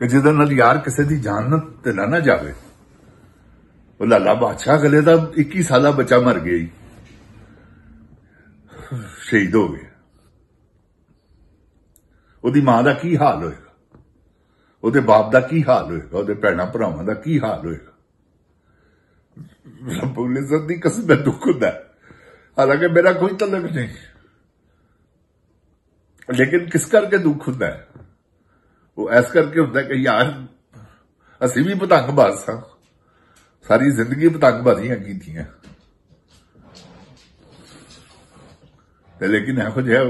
कि जिहदे नाल यार किसी की जान ते ना जाए। वो लाला बादशाह गले का 21 साल बच्चा मर गया, शहीद हो गया। ਉਹਦੀ मां का की हाल होएगा, ਉਹਦੇ बाप का की हाल होएगा, ਉਹਦੇ भैणा भरावां का की हाल होएगा। रब्बुल इज्जत की कसम दुख होता है, हालांकि मेरा कोई तलक नहीं, लेकिन किस करके दुख होता है? वो ऐस करके होता है कि यार असी भी पतंगबाज सा, सारी जिंदगी पतंगबाजियां कीतियां, लेकिन यहो जिहा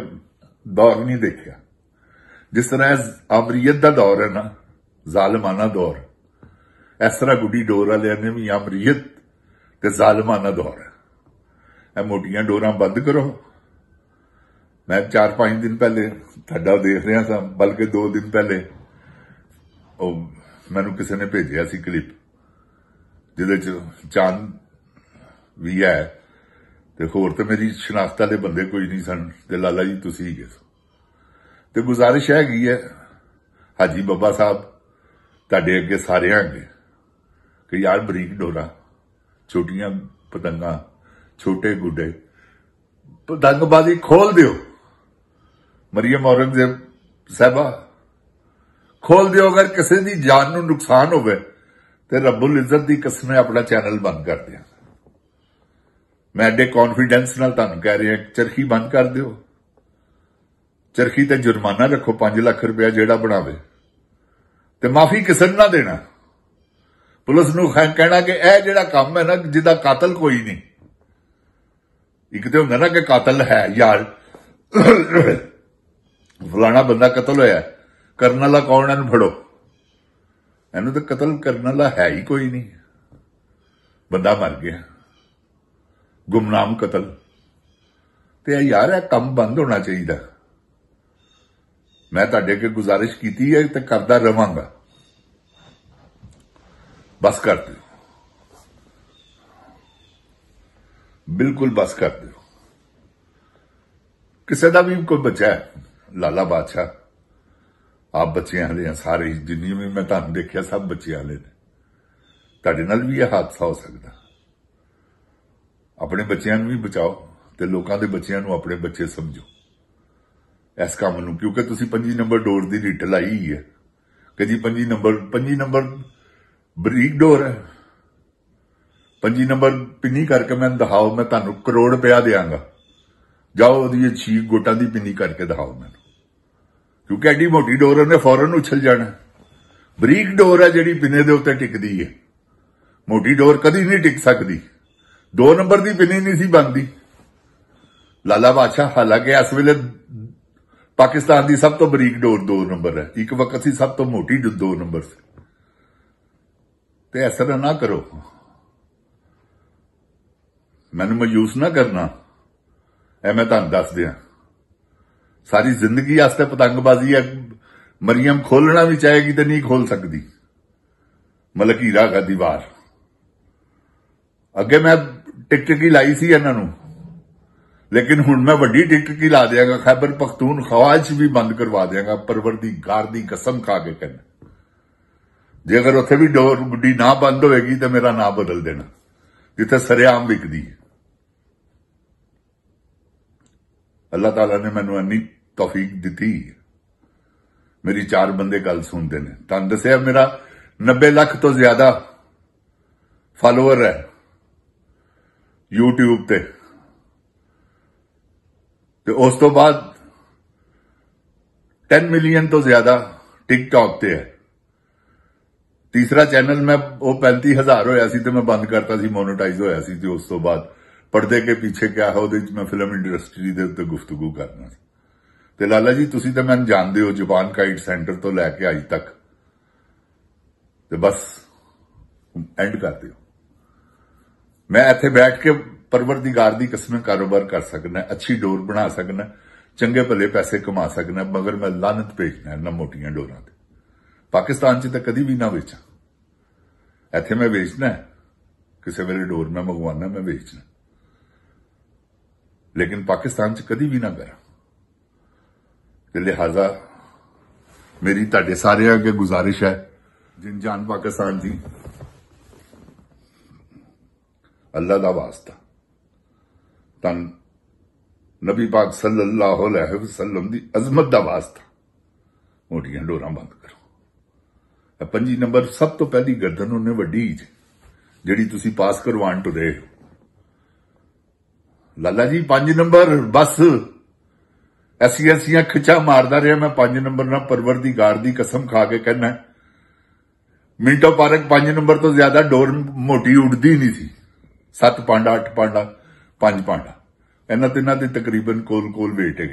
दौर नहीं देखा। जिस तरह अमरीयत का दौर है ना, जालमाना दौर, इस तरह गुड्डी डोर वाले ने भी अमरीयत ते जालमाना दौर है। मोटियां डोरां बंद करो। मैं 4-5 दिन पहले तुहाडा देख रहा था, बल्कि 2 दिन पहले मैनू किसी ने भेजा सी क्लिप, जिहदे च चांद भी है ते होर ते मेरी शनाख्त वाले बंदे कोई नहीं सन, ते लाला जी तुसीं ही गए। ते गुजारिश हैगी है हाजी बाबा साहब तुहाडे अगे सारे अगे कि यार बरीक डोरा, छोटियां पतंगा, छोटे गुड्डे, पतंगबाजी खोल दिओ। मरियम औरंगजेब साहबा खोल दिओ। अगर किसी की जान नूं नुकसान होवे ते रब्बुल इज्जत की कसम अपना चैनल बंद कर दिया। मैं एडे कॉन्फिडेंस नाल तुहानूं कह रहा, चरखी बंद कर दिओ। चरखी ते जुर्माना रखो 5 लाख रुपया जेड़ा बनावे, ते माफी किसी ना देना। पुलिस नूं कहना कि यह जेड़ा काम है ना, जिहदा कातल कोई नहीं। एक तो हुंदा ना कि कातल है यार, फलाना बंदा कतल होया, करने वाला कौन है, फड़ो। इहनूं तो कतल करने वाला है ही कोई नहीं, बंदा मर गया, गुमनाम कतल। ते यार यह काम बंद होना चाहिए। मैं तुहाडे अगे गुजारिश कीती है ते करदा रवांगा, बस कर दिओ, बिल्कुल बस कर दिओ। किसी का भी कोई बच्चा है, लाला बादशाह आप बच्चे वाले हैं सारे, जिन्नी भी मैं तुहानूं देखिया सब बच्चे वाले ने। तुहाडे नाल भी यह हादसा हो सकता। अपने बच्चों भी बचाओ ते लोकां दे बच्चों नूं अपने बच्चे समझो इस काम नूं, क्योंकि तुसीं 25 नंबर डोर की रिट लाई ही है कि जी 25 नंबर बरीक डोर है, 25 नंबर पिन्नी करके मैं दिखाओ, मैं तुहानूं करोड़ रुपया देंगा, जाओ ओदी 6 गोटां की पिन्नी करके दिखाओ मैनूं। क्योंकि एडी मोटी डोर उन्हें फौरन उछल जाना। बरीक डोर है जिहड़ी पिन्ने दे उत्ते टिकदी है, मोटी डोर कदी नहीं टिक सकती। 2 नंबर की पिन्नी नहीं सी बनती। लाला बादशाह हालांकि इस वेले पाकिस्तान की सब तो बरीक डोर 2 नंबर है, एक वक्त सी सब तो मोटी 2 नंबर से। ते इस तरह ना करो, मैनू मायूस ना करना। ए मैं तुहानूं दस दियां, सारी जिंदगी आस्ते पतंगबाजी है। मरियम खोलना भी चाहेगी तो नहीं खोल सकती, मलकीरा का दीवार। अगे मैं टिकटकी लाई सी इन्हों, लेकिन हुण मैं वड्डी टिकटकी ला देंगा, खैबर पख्तूनख्वा च भी बंद करवा देंगा, परवरदिगार दी कसम खा के कहना। जे अगर उत्थे भी डोर गुड्डी ना बंद होएगी तो मेरा नाम बदल देना, जिथे सरेआम विकदी। अल्लाह ताला ने मैनू इन्नी तौफीक दी, मेरी 4 बंदे गल सुनते ने। तुहानूं दस्सिया मेरा 90 लाख तो ज्यादा फॉलोअर है यूट्यूब ते, उस तो बाद 10 मिलियन तो ज्यादा टिकटॉक ते है। तीसरा चैनल मैं वो 35,000 होया सी ते मैं बंद करता सी, मोनेटाइज होया सी। ते उस तो बाद पर्दे के पीछे क्या है, उहदे च मैं फिल्म इंडस्ट्री दे उत्ते गुफ्तगू करना सी। ते लाला जी तुसीं तां मैनूं जानदे हो, जुबान काइट सेंटर तो लैके अज तक, ते बस एंड कर दिओ। मैं इत्थे बैठ के परवरदिगार दी कसम कारोबार कर सकना, अच्छी डोर बना सकना, चंगे भले पैसे कमा सकना, मगर मैं लानत भेजना इन्हां मोटियां डोरां ते। पाकिस्तान च तो कदी भी ना बेचा, इत्थे मैं बेचना है, किसी वेले डोर मैं मंगवाना, मैं बेचना, लेकिन पाकिस्तान च कदी भी ना करा। लिहाजा मेरी तुहाडे सारिਆਂ अगे गुजारिश है, जिन जान पाकिस्तान जी, अल्लाह दा वास्ता तन नबी पाक सल्लल्लाहु अलैहि वसल्लम दी अजमत दा वास्ता मोटियां डोरां बंद करो। 5 नंबर सब तो पहली गर्दन उन्हें वड्डी जिहड़ी तुसी पास करवाण टुरे हो। लाला जी 5 नंबर बस ऐसियां खिचा मारदा रहा। मैं 5 नंबर ना परवरदिगार दी कसम खा के कहना, मिंटो पार्क 5 नंबर तो ज्यादा डोर मोटी उड़दी नहीं सी। 7 पांडा 8 पांडा 5 पांडा इन्हां तिन्हां दे तकरीबन कोल वेट है।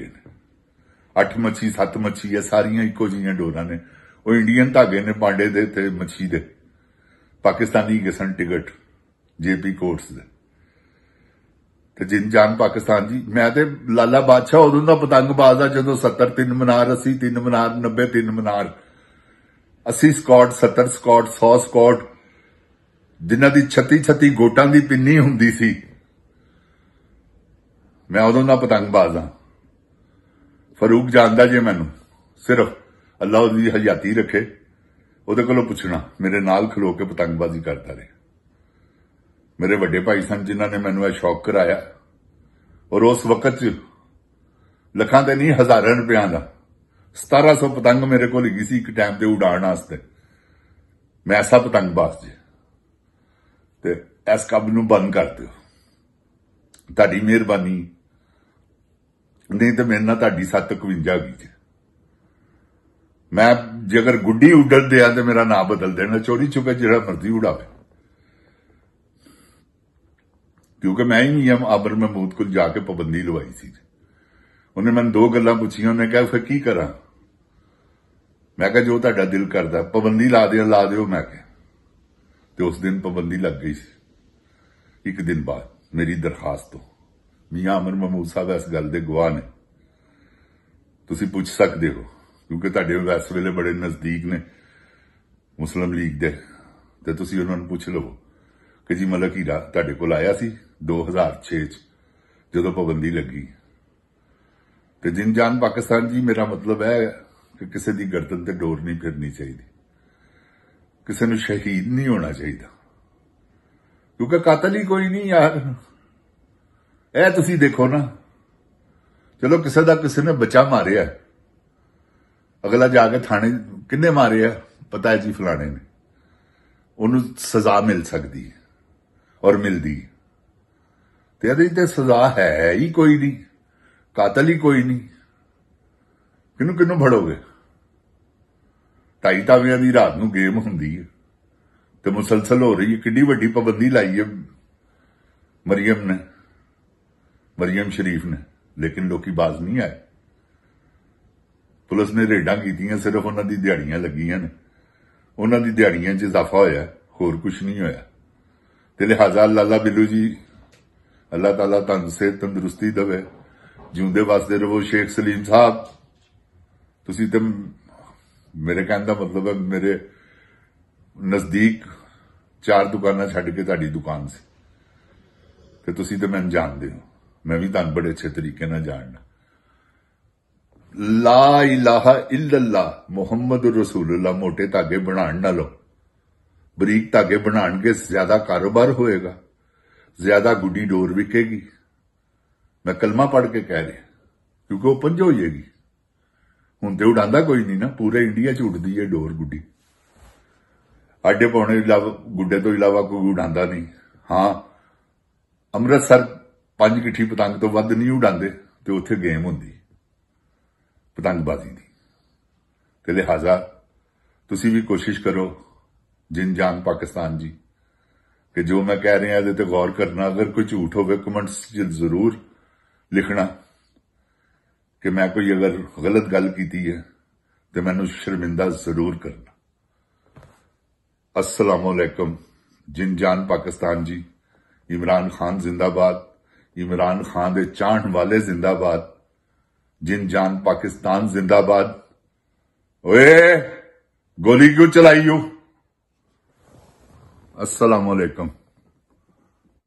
8 मच्छी 7 मच्छी है, सारियां इको जिहियां डोरां ने। वो इंडियन धागे ने पांडे दे ते मच्छी दे, पाकिस्तानी गए टिकट जेपी कोर्ट्स दे। ते जिन जान पाकिस्तान जी, मैं ते लाला बादशाह उदों दा पतंगबाज आ जदों 70 3 मीनार, 80 3 मीनार, 90 3 मीनार, 80 स्कॉट, 70 स्कॉट, 100 स्कॉट, जिन्हां दी 36 गोटां दी पिन्नी हुंदी सी, मैं उदों दा पतंगबाज हां। फरूक जानदा जे मैनू, सिर्फ अल्लाह उहदी हयाती रखे, उहदे कोलों पुछना, मेरे नाल खलो के पतंगबाजी करता रहे। मेरे वड्डे भाई सन जिन्हां ने मैनू शौक कराया, और उस वक्त लखां ते नहीं हजारां रुपयां दा 1700 पतंग मेरे को लगी सी एक टाइम ते उड़ाण वास्ते। मैं ऐसा पतंगबाज जे, ते इस कम नू बंद कर दिओ, तुहाडी मेहरबानी नहीं तो मेरे नाल तुहाडी 751 गई जे। मैं जे अगर गुड्डी उड्डण दिया तो मेरा नाम बदल देना, चोरी छुपे जिहड़ा मर्जी उड़ावे, क्योंकि मैं ही मियां आबर महमूद को जाके पाबंदी लवाई सी। उन्हें मैंने 2 गल्लां पूछियां, उन्हें कहा फिर की करा। मैं कहा जो तुहाडा दिल करदा पाबंदी ला दिओ। मैं कहा ते उस दिन पाबंदी लग गई सी। 1 दिन बाद मेरी दरखास्त तो मियां आमर महमूद साहब इस गल दे गवाह ने, तुसी पुछ सकदे हो, क्योंकि तुहाडे इस वेले बड़े नजदीक ने मुस्लिम लीग दे, ते तुसी उन्हां नूं पुछ लवो कि जी मलक हीरा तुहाडे कोल आया सी 2006 च जदों पाबंदी लगी। ते जिन जान पाकिस्तान जी, मेरा मतलब है कि किसी दी गर्दन ते डोर नहीं फिरनी चाहिए, किसी नूं शहीद नहीं होना चाहिए, क्योंकि कातल ही कोई नहीं यार। ए तुसी देखो ना, चलो किसी दा किसी ने बच्चा मारिया, अगला जाके थाने किन्ने मारिया पता है जी फलाने ने, उन्हों सजा मिल सकती है और मिलती है। ते इहदी ते सजा है ही कोई नहीं, कातल ही कोई नहीं, किनू किनू फड़ोगे। 2.5 तावियां दी रात नूं गेम हुंदी है ते मुसलसल हो रही है। किड्डी वड्डी पाबंदी लाई है मरियम शरीफ ने, लेकिन लोकी बाज नहीं आए। पुलिस ने रेडां कीतियां, सिर्फ उन्हां दी दिहाड़ियां लगियां ने, उन्हां दी दिहाड़ियां च इजाफा होया, होर कुछ नहीं होया। ते लिहाजा लाला बिल्लू जी, अल्लाह ताला तन से तंदुरुस्ती दवे, जिउंदे वसदे रहो। शेख सलीम साहब, तुसी ते मेरे कहने का मतलब है मेरे नजदीक 4 दुकानां छड्ड के तुहाडी दुकान सी, ते तुसी ते मैनूं जानदे हो, मैं भी तुहानूं बड़े अच्छे तरीके नाल जानदा। ला इलाहा इल्लल्लाह मुहम्मद रसूलुल्लाह मोटे धागे बनाण नालों बरीक धागे बनाण के ज्यादा कारोबार होएगा, ज्यादा गुड्डी डोर विकेगी। मैं कलमा पढ़ के कह रहा, क्योंकि वो पंज हो जाएगी। हुण ते उड़ांदा कोई नहीं ना, पूरे इंडिया च उड़दी है डोर गुड्डी, आडे पौने गुड्डे तो इलावा कोई उड़ांदा नहीं। हाँ, अमृतसर 5 किठी पतंग तो वध नहीं उड़ांदे, ते उत्थे गेम हुंदी पतंगबाजी दी। ते लिहाजा तुसी भी कोशिश करो जिन जान पाकिस्तान जी, कि जो मैं कह रहा इहदे ते गौर करना। अगर कोई झूठ होवे कमेंट्स च जरूर लिखना कि मैं कोई अगर गलत गल कीती है तो मैनूं शर्मिंदा जरूर करना। अस्सलाम वालेकुम। जिन जान पाकिस्तान जी, इमरान खान जिंदाबाद, इमरान खान दे चाहण वाले जिंदाबाद, जिन जान पाकिस्तान जिंदाबाद। ओए गोली क्यों चलाई हो? अस्सलाम वालेकुम।